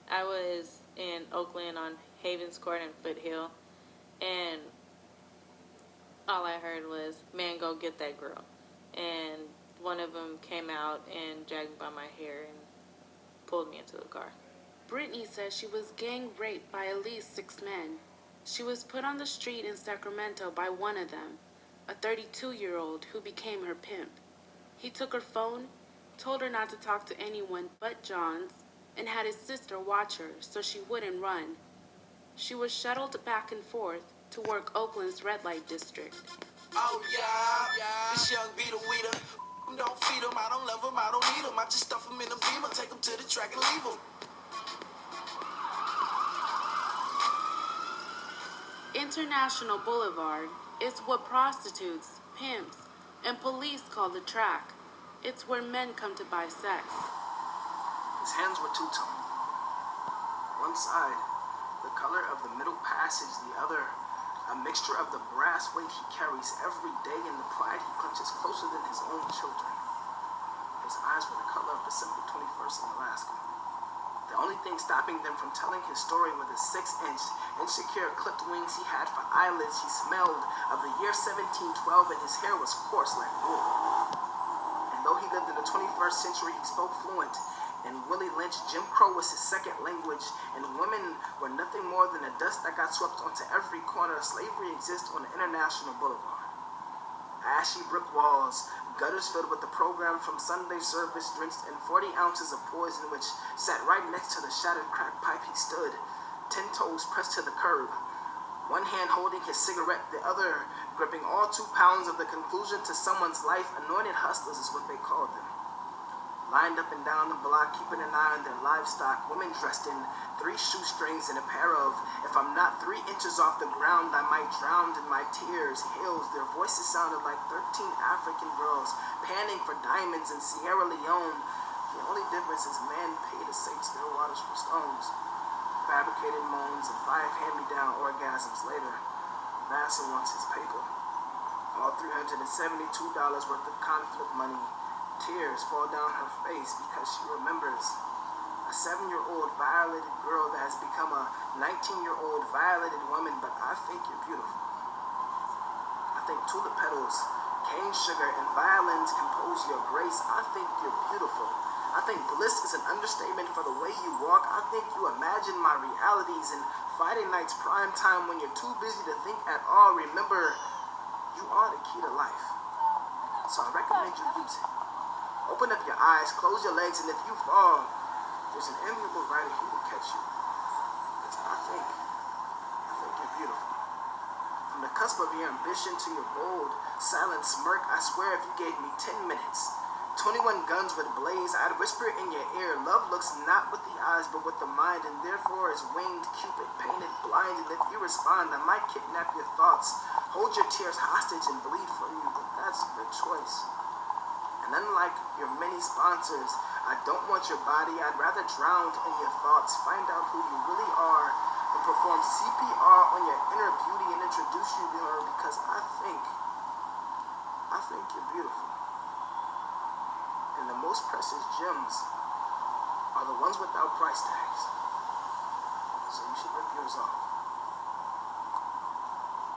I was in Oakland on Havens Court and Foothill, and all I heard was, "Man, go get that girl." And one of them came out and dragged me by my hair and pulled me into the car. Brittany says she was gang raped by at least 6 men. She was put on the street in Sacramento by one of them, a 32-year-old who became her pimp. He took her phone, told her not to talk to anyone but Johns, and had his sister watch her so she wouldn't run. She was shuttled back and forth to work Oakland's red light district. Oh yeah, this young beat a weeder. Don't feed him, I don't love him, I don't need him. I just stuff him in a beamer, take him to the track and leave him. International Boulevard is what prostitutes, pimps, and police call the track. It's where men come to buy sex. His hands were two-tone. One side, the color of the middle passage, the other, a mixture of the brass weight he carries every day and the pride he clutches closer than his own children. His eyes were the color of December 21st in Alaska. The only thing stopping them from telling his story were the 6-inch insecure clipped wings he had for eyelids. He smelled of the year 1712 and his hair was coarse like wool. And though he lived in the 21st century, he spoke fluent. And Willie Lynch, Jim Crow was his second language, and women were nothing more than the dust that got swept onto every corner. Slavery exists on the International Boulevard. Ashy brick walls, gutters filled with the program from Sunday service, drenched in 40 ounces of poison, which sat right next to the shattered crack pipe he stood, 10 toes pressed to the curb, one hand holding his cigarette, the other gripping all 2 pounds of the conclusion to someone's life. Anointed hustlers is what they called them. Lined up and down the block, keeping an eye on their livestock, women dressed in 3 shoestrings and a pair of, if I'm not 3 inches off the ground, I might drown in my tears, heels. Their voices sounded like 13 African girls panning for diamonds in Sierra Leone. The only difference is men pay to save still waters for stones. Fabricated moans and 5 hand-me-down orgasms later, Vassal wants his paper. All $372 worth of conflict money. Tears fall down her face because she remembers a 7-year-old violated girl that has become a 19-year-old violated woman. But I think you're beautiful. I think tulip petals, cane sugar, and violins compose your grace. I think you're beautiful. I think bliss is an understatement for the way you walk. I think you imagine my realities in Friday night's prime time when you're too busy to think at all. Remember, you are the key to life. So I recommend you use it. Open up your eyes, close your legs, and if you fall, there's an amiable rider here to catch you. I think you're beautiful. From the cusp of your ambition to your bold, silent smirk, I swear if you gave me 10 minutes, 21 guns would blaze, I'd whisper in your ear, love looks not with the eyes but with the mind, and therefore is winged Cupid, painted blind, and if you respond, I might kidnap your thoughts, hold your tears hostage and bleed for you, but that's your choice. And unlike your many sponsors, I don't want your body. I'd rather drown in your thoughts, find out who you really are, and perform CPR on your inner beauty and introduce you to her because I think you're beautiful. And the most precious gems are the ones without price tags. So you should rip yours off.